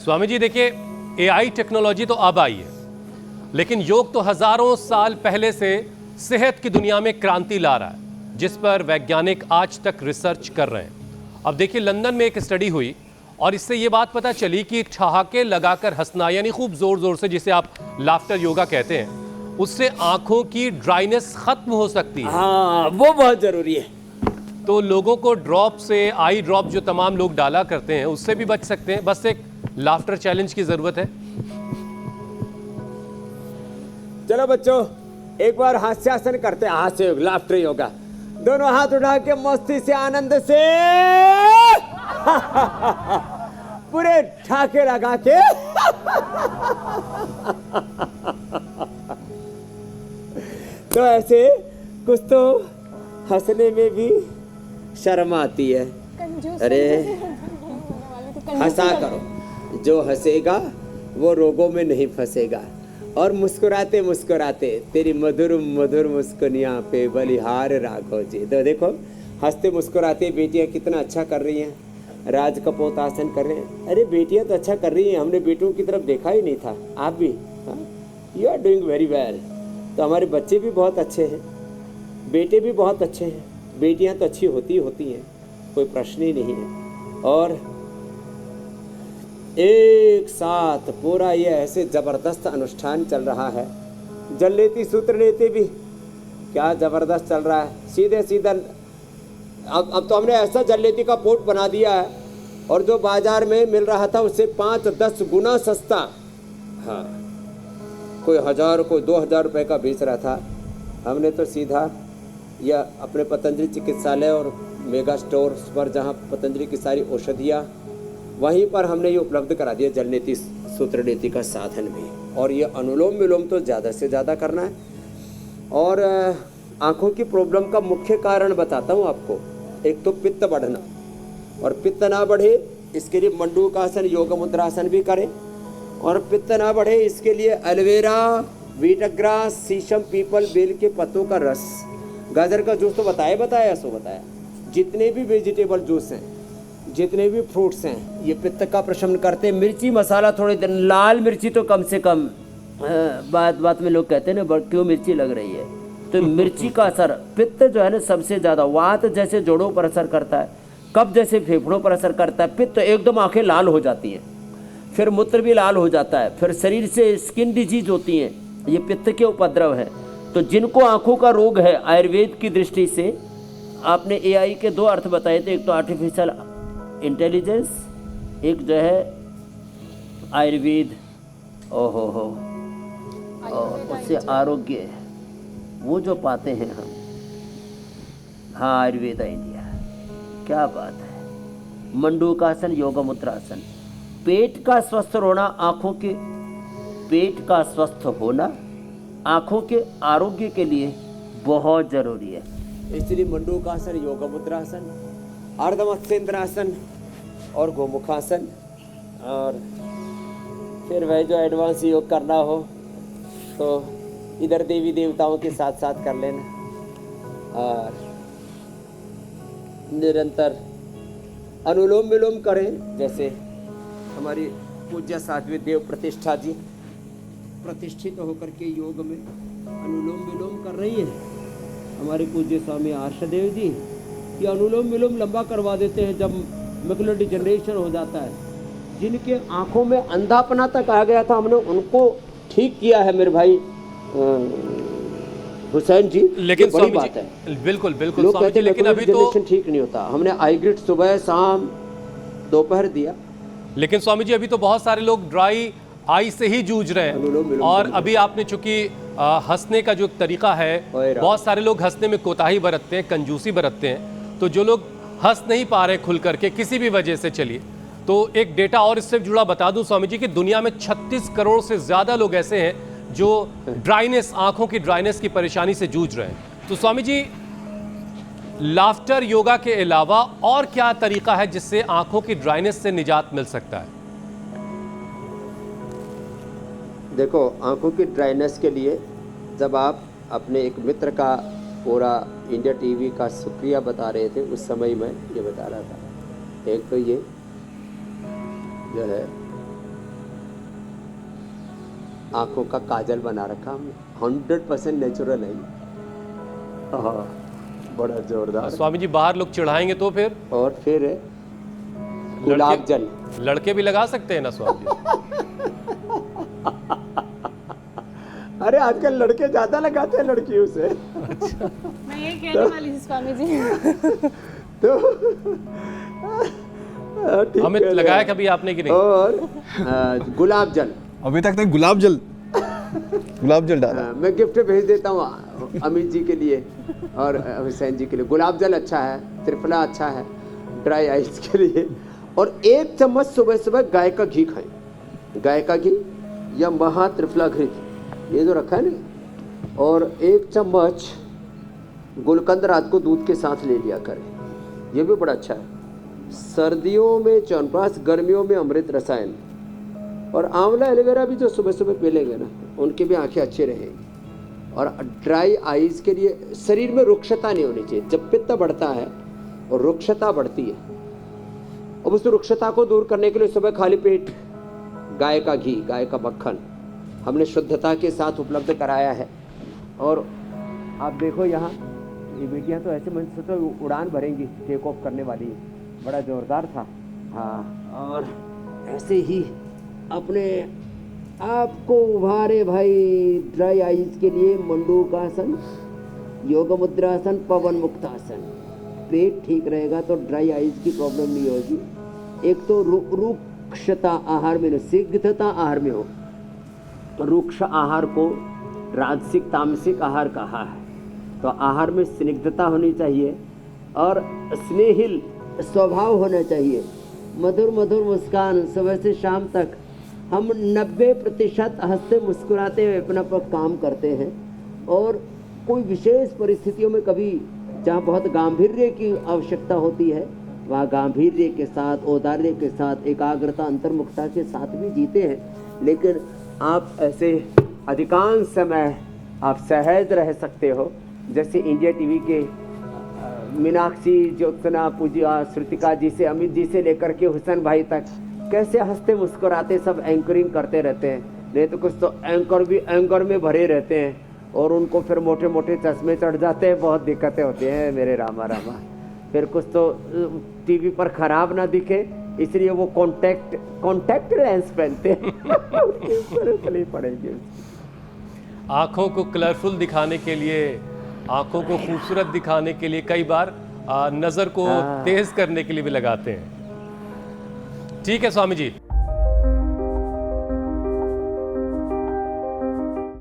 स्वामी जी देखिए, AI technology तो अब आई है, लेकिन योग तो हजारों साल पहले से सेहत की दुनिया में क्रांति ला रहा है, जिस पर वैज्ञानिक आज तक रिसर्च कर रहे हैं। अब देखिए, लंदन में एक स्टडी हुई और इससे ये बात पता चली कि ठहाके लगाकर हंसना, यानी खूब जोर जोर से, जिसे आप लाफ्टर योगा कहते हैं, उससे आंखों की ड्राइनेस खत्म हो सकती है। हाँ, वो बहुत जरूरी है। तो लोगों को ड्रॉप से, आई ड्रॉप जो तमाम लोग डाला करते हैं, उससे भी बच सकते हैं। बस एक लाफ्टर चैलेंज की जरूरत है। चलो बच्चों, एक बार हास्यासन करते हैं, हास्य योग, लाफ्टर योगा। दोनों हाथ उठा के मस्ती से, आनंद से पूरे ठाके लगा के तो ऐसे कुछ तो हंसने में भी शर्म आती है। अरे हंसा करो, जो हंसेगा वो रोगों में नहीं फंसेगा। और मुस्कुराते मुस्कुराते तेरी मधुर मधुर मुस्कुनियाँ पे बलिहार राघव जी। तो देखो, हंसते मुस्कुराते बेटियाँ कितना अच्छा कर रही हैं, राज कपोत आसन कर रहे हैं। अरे बेटियाँ तो अच्छा कर रही हैं, हमने बेटों की तरफ देखा ही नहीं था। आप भी, हाँ, you are doing very well. तो हमारे बच्चे भी बहुत अच्छे हैं, बेटे भी बहुत अच्छे हैं, बेटियाँ तो अच्छी होती हैं, कोई प्रश्न ही नहीं है। और एक साथ पूरा ये ऐसे जबरदस्त अनुष्ठान चल रहा है। जल लेती सूत्र लेते भी क्या जबरदस्त चल रहा है। सीधे सीधा अब तो हमने ऐसा जल लेती का पोट बना दिया है, और जो बाजार में मिल रहा था उससे 5-10 गुना सस्ता। हाँ, कोई 1000 कोई 2000 रुपये का बेच रहा था। हमने तो सीधा या अपने पतंजलि चिकित्सालय और मेगा स्टोर्स पर, जहाँ पतंजलि की सारी औषधियाँ, वहीं पर हमने ये उपलब्ध करा दिया जल नीति सूत्र नीति का साधन भी। और ये अनुलोम विलोम तो ज़्यादा से ज़्यादा करना है। और आँखों की प्रॉब्लम का मुख्य कारण बताता हूँ आपको। एक तो पित्त बढ़ना, और पित्त ना बढ़े इसके लिए मंडूकासन, योग मुद्रासन भी करें। और पित्त ना बढ़े इसके लिए एलोवेरा, वीटग्रास, शीशम, पीपल, बेल के पत्तों का रस, गाजर का जूस तो बताया। जितने भी वेजिटेबल जूस हैं, जितने भी फ्रूट्स हैं, ये पित्त का प्रशमन करते हैं। मिर्ची मसाला थोड़ी देर, लाल मिर्ची तो कम से कम, बात में लोग कहते हैं ना, क्यों मिर्ची लग रही है, तो मिर्ची का असर, पित्त जो है ना सबसे ज़्यादा, वात जैसे जोड़ों पर असर करता है, कब्ज जैसे फेफड़ों पर असर करता है। पित्त एकदम आंखें लाल हो जाती हैं, फिर मूत्र भी लाल हो जाता है, फिर शरीर से स्किन डिजीज होती हैं, ये पित्त के उपद्रव है। तो जिनको आंखों का रोग है, आयुर्वेद की दृष्टि से आपने एआई के 2 अर्थ बताए थे, एक तो आर्टिफिशियल इंटेलिजेंस, एक जो है आयुर्वेद, ओहो हो, उससे आरोग्य वो जो पाते हैं हम। हाँ, आयुर्वेद इंडिया, क्या बात है। मंडूकासन, योग मुद्रासन। पेट का स्वस्थ होना, आँखों के पेट का स्वस्थ होना आँखों के आरोग्य के लिए बहुत जरूरी है। इसलिए मंडूकासन, योग मुद्रासन, अर्धमत्स्येंद्रासन और गोमुखासन। और फिर वह जो एडवांस योग करना हो तो इधर देवी देवताओं के साथ साथ कर लेना। और निरंतर अनुलोम विलोम करें, जैसे हमारी पूज्य साध्वी देव प्रतिष्ठा जी प्रतिष्ठित होकर के योग में अनुलोम विलोम कर रही है। हमारे पूज्य स्वामी आर्षदेव जी ये अनुलोम विलोम लंबा करवा देते हैं जब मैकुलर डिजनरेशन हो जाता है। जिनके आंखों में अंधापना तक आ गया था, हमने उनको ठीक किया है मेरे भाई हुसैन जी। लेकिन बड़ी बात है। बिल्कुल लोग कहते हैं लेकिन अभी तो ठीक नहीं होता। हमने आई ग्रिड सुबह शाम दोपहर दिया। लेकिन स्वामी जी, अभी तो बहुत सारे लोग ड्राई आई से ही जूझ रहे हैं। और अभी आपने चूंकि हंसने का जो तरीका है, बहुत सारे लोग हंसने में कोताही बरतते हैं, कंजूसी बरतते हैं। तो जो लोग हंस नहीं पा रहे खुल करके किसी भी वजह से, चलिए तो एक डेटा और इससे जुड़ा बता दूं स्वामी जी कि दुनिया में 36 करोड़ से ज्यादा लोग ऐसे हैं जो ड्राइनेस, आंखों की ड्राइनेस की परेशानी से जूझ रहे हैं। तो स्वामी जी, लाफ्टर योगा के अलावा और क्या तरीका है जिससे आंखों की ड्राइनेस से निजात मिल सकता है? देखो, आंखों की ड्राइनेस के लिए जब आप अपने एक मित्र का पूरा इंडिया टीवी का शुक्रिया बता रहे थे, उस समय मैं ये बता रहा था। एक तो ये जो है आंखों का काजल बना रखा हमने, 100% नेचुरल है ये। हाँ, बड़ा जोरदार। स्वामी जी बाहर लोग चढ़ाएंगे तो फिर? और फिर है गुलाब जल। लड़के भी लगा सकते हैं ना स्वामी जी? अरे आजकल लड़के ज्यादा लगाते हैं लड़कियों से। मैं ये कहने वाली थी स्वामी जी। तो ठीक अमित कह रहे लगाया हैं। कभी आपने कि नहीं? और गुलाब जल, अभी तक तो गुलाब जल डाला। मैं गिफ्ट भेज देता हूँ अमित जी के लिए और हुसैन जी के लिए। गुलाब जल अच्छा है, त्रिफला अच्छा है ड्राई आइस के लिए। और 1 चम्मच सुबह सुबह गाय का घी खाएं, गाय का घी या महा त्रिफला घी, ये जो रखा है ना। और 1 चम्मच गुलकंद रात को दूध के साथ ले लिया करें, ये भी बड़ा अच्छा है। सर्दियों में च्यवनप्राश, गर्मियों में अमृत रसायन। और आंवला एलोवेरा भी जो सुबह सुबह पी लेंगे ना, उनकी भी आंखें अच्छी रहेंगी। और ड्राई आइज के लिए शरीर में रुक्षता नहीं होनी चाहिए। जब पित्त बढ़ता है और रुक्षता बढ़ती है, अब उस रुक्षता को दूर करने के लिए सुबह खाली पेट गाय का घी, गाय का मक्खन हमने शुद्धता के साथ उपलब्ध कराया है। और आप देखो यहाँ ये बेटियाँ तो ऐसे मन से तो उड़ान भरेंगी, टेक ऑफ करने वाली है, बड़ा जोरदार था। हाँ, और ऐसे ही अपने आपको उभारे भाई ड्राई आइज के लिए मंडूकासन, योग मुद्रासन, पवन मुक्तासन। पेट ठीक रहेगा तो ड्राई आइज की प्रॉब्लम नहीं होगी। एक तो रुक्षता आहार में, सिग्धता आहार में हो। रुक्ष आहार को राजसिक तामसिक आहार कहा है। तो आहार में स्निग्धता होनी चाहिए और स्नेहिल स्वभाव होना चाहिए। मधुर मधुर मुस्कान सुबह से शाम तक। हम 90% हंसते मुस्कुराते हुए अपना काम करते हैं। और कोई विशेष परिस्थितियों में कभी जहाँ बहुत गांभीर्य की आवश्यकता होती है, वहाँ गांभीर्य के साथ, औदार्य के साथ, एकाग्रता अंतर्मुखता के साथ भी जीते हैं। लेकिन आप ऐसे अधिकांश समय आप सहज रह सकते हो। जैसे इंडिया टीवी के मीनाक्षी, ज्योत्सना, पूजा, श्रुतिका जी से, अमित जी से लेकर के हुसैन भाई तक कैसे हंसते मुस्कुराते सब एंकरिंग करते रहते हैं। नहीं तो कुछ तो एंकर भी एंकर में भरे रहते हैं और उनको फिर मोटे मोटे चश्मे चढ़ जाते हैं, बहुत दिक्कतें होती हैं मेरे रामा रामा। फिर कुछ तो टीवी पर खराब ना दिखे इसलिए वो कॉन्टैक्ट लेंस पहनते हैं। पड़ेगी। आँखों को कलरफुल दिखाने के लिए, आँखों को खूबसूरत दिखाने के लिए कई बार नज़र को तेज करने के लिए भी लगाते हैं। ठीक है स्वामी जी।